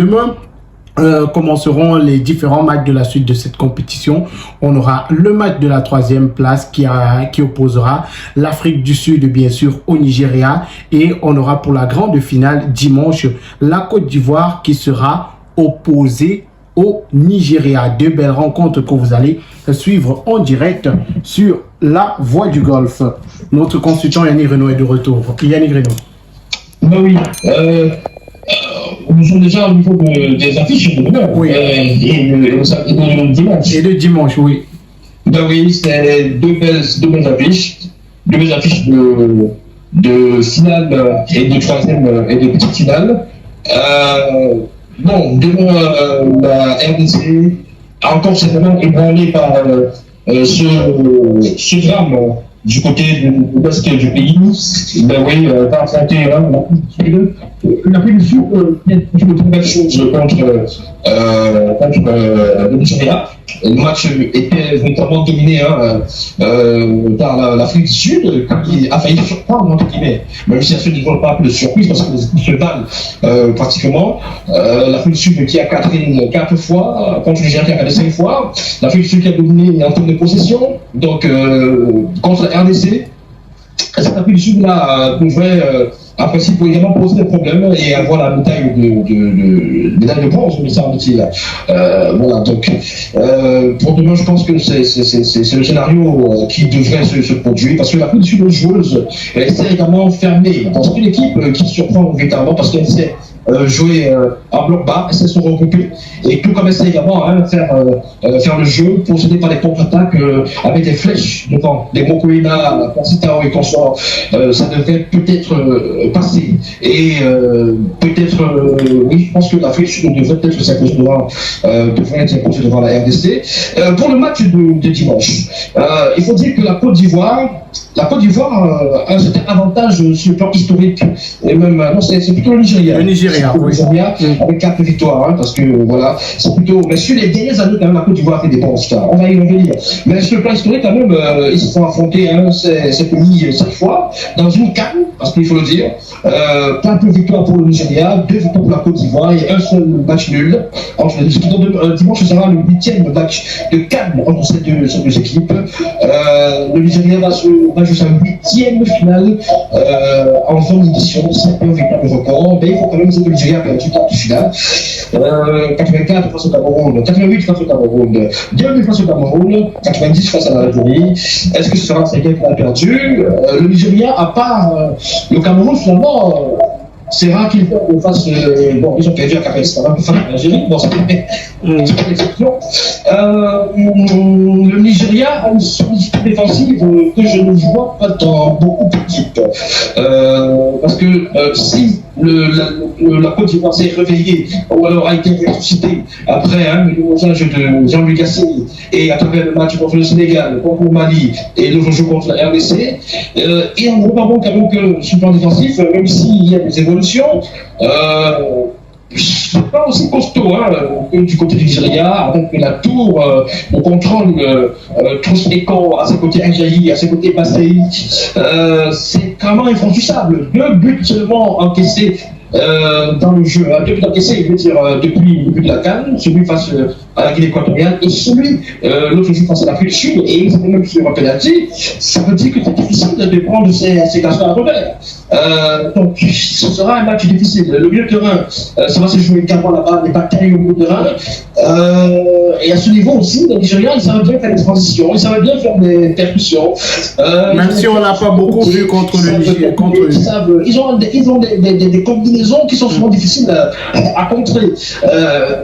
Demain, commenceront les différents matchs de la suite de cette compétition. On aura le match de la 3e place qui opposera l'Afrique du Sud, bien sûr, au Nigeria. Et on aura pour la grande finale dimanche la Côte d'Ivoire qui sera opposée au Nigeria. Deux belles rencontres que vous allez suivre en direct sur la Voix du Golf. Notre consultant Yannick Renaud est de retour. Yannick Renaud. Ben oui. Nous sommes déjà au niveau des affiches de demain. Oui. Et de dimanche. Et de dimanche, oui. Ben oui, c'est deux belles affiches. Deux belles affiches de finale et de troisième et de petite finale. Bon, demain, la RDC a encore certainement ébranlé par ce drame du côté de l'ouest du pays. Ben oui, va affronter l'Afrique du Sud qui a fait de très belles choses contre le Nigeria. Le match était véritablement dominé par l'Afrique du Sud, qui a failli surprendre, entre guillemets. Même si elle ne voit pas un peu de surprise, parce que les se valent pratiquement. L'Afrique du Sud qui a 4 fois, contre le Nigeria qui a gagné 5 fois. L'Afrique du Sud qui a dominé en termes de possession. Donc, contre la RDC, cette Afrique du Sud-là devrait, en principe, également poser des problèmes et avoir la médaille de bronze, mais ça, voilà, donc, pour demain, je pense que c'est le scénario qui devrait se produire, parce que l'Afrique du Sud, joueuse, elle s'est également fermée dans une équipe qui surprend véritablement, parce qu'elle s'est jouer en bloc bas, essayer de se regrouper et tout comme essayer également faire le jeu, procéder par des contre-attaques avec des flèches devant des Mokoina, Kansitao et consorts. Ça devrait peut-être passer et peut-être oui, je pense que l'Afrique du Sud devrait peut-être s'imposer devant la RDC. Pour le match de dimanche, il faut dire que la Côte d'Ivoire a un certain avantage sur le plan historique et même non, c'est plutôt le Nigeria. Le Nigeria, oui. Avec 4 victoires, parce que voilà, c'est plutôt. Mais sur les dernières années, quand même, la Côte d'Ivoire a fait des bons stars. On va y revenir. Mais sur le plan historique, quand même, ils se sont affrontés ces pays 5 fois dans une CAN, parce qu'il faut le dire. 4 victoires pour le Nigeria, 2 victoires pour la Côte d'Ivoire et un seul match nul. Entre les deux. Dimanche, ce sera le 8e match de CAN entre ces deux équipes. Le Nigeria va jouer sa 8e finale en 20 éditions. C'est un véritable record. Mais il faut quand même dire que le Nigeria a perdu 4 finales. 84 face au Cameroun, 88 face au Cameroun, 2000 face au Cameroun, 90 face à l'Algérie. Est-ce que ce sera un 5e qui a perdu? Le Nigeria, à part le Cameroun, finalement, c'est rare qu'ils fassent. Bon, ils ont perdu à Kazakhstan, face à l'Algérie. Bon, c'est pas l'exception. Le Nigeria a une solidité défensive que je ne vois pas dans beaucoup d'équipes. Parce que si la Côte d'Ivoire s'est réveillée ou alors a été ressuscitée après le dosage de Jean-Louis Gasset et à travers le match contre le Sénégal, contre le Mali et le jeu contre la RDC, et on remarque quand même que sur le plan défensif, même s'il y a des évolutions, c'est pas aussi costaud que du côté du Nigeria, avec la tour au contrôle Troussekon, à ses côtés Ajayi, à ses côtés Bassei. C'est vraiment infranchissable. 2 buts seulement encaissés dans le jeu. 2 buts encaissés, je veux dire, depuis le début de la CAN, celui face à la Guinée équatoriale et celui, l'autre jour face à l'Afrique du Sud, et même sur un penalty. Ça veut dire que c'est difficile de prendre ces garçons à revers. Donc, ce sera un match difficile. Le milieu de terrain, ça va se jouer également là-bas, les batailles au bout de terrain. Et à ce niveau aussi, le Nigeria, ils savent bien faire des transitions, ils savent bien faire des percussions. Même si on n'a pas beaucoup vu contre le Nigeria. Ils ont des combinaisons qui sont souvent difficiles à contrer.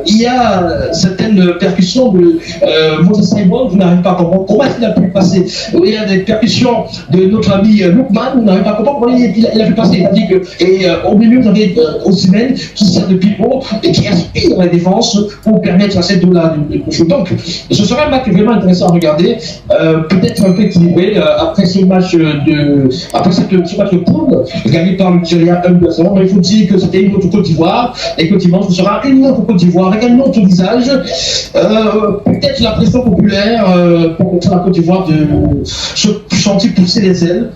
Il y a certaines percussions de Moses Simon, vous n'arrivez pas à comprendre comment il a pu passer. Il y a des percussions de notre ami Lookman, vous n'arrivez pas à comprendre comment il a pu passer. C'est-à-dire que, au milieu, vous avez Osimhen qui sert de pivot et qui aspire la défense pour permettre à cette deux-là de jouer. Donc, ce sera un match vraiment intéressant à regarder, peut-être un peu équilibré après ce match de poule gagné par le Nigeria 1-2. Mais il faut dire que c'était une autre Côte d'Ivoire et que dimanche ce sera une autre Côte d'Ivoire avec un autre visage. Peut-être la pression populaire pour la Côte d'Ivoire de se senti pousser les ailes.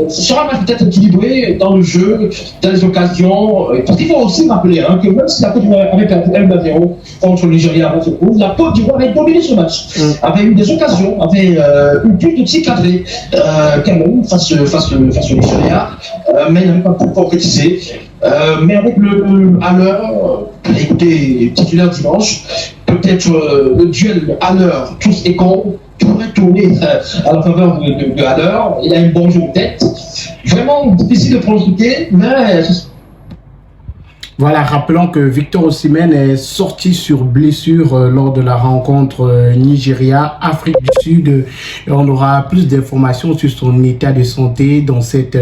Ce sera un match peut-être équilibré dans le jeu, dans les occasions. Parce qu'il faut aussi rappeler hein, que même si la Côte d'Ivoire avait perdu 1-0 contre le Nigeria, la Côte d'Ivoire avait dominé ce match, avait eu des occasions, avait eu plus de tirs cadrés quand même face au Nigeria, mais n'avait pas pu concrétiser. Mais avec à l'heure, écoutez, titulaire dimanche, peut-être le duel à l'heure, tous et con, pourrait tourner à la faveur de à l'heure. Il a une bonne jeu de tête. Vraiment difficile de pronostiquer, mais. Voilà, rappelons que Victor Osimhen est sorti sur blessure lors de la rencontre Nigeria-Afrique du Sud. On aura plus d'informations sur son état de santé dans cet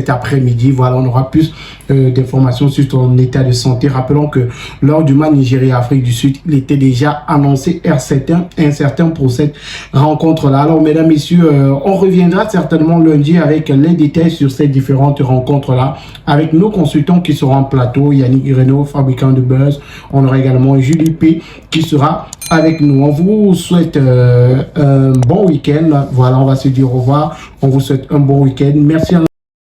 après-midi. Voilà, on aura plus d'informations sur son état de santé. Rappelons que lors du match Nigeria-Afrique du Sud, il était déjà annoncé incertain pour cette rencontre-là. Alors, mesdames, messieurs, on reviendra certainement lundi avec les détails sur ces différentes rencontres-là, avec nos consultants qui seront en plateau. Yannick Renault, fabricant de buzz. On aura également Julie P qui sera avec nous. On vous souhaite un bon week-end. Voilà, on va se dire au revoir. On vous souhaite un bon week-end. Merci à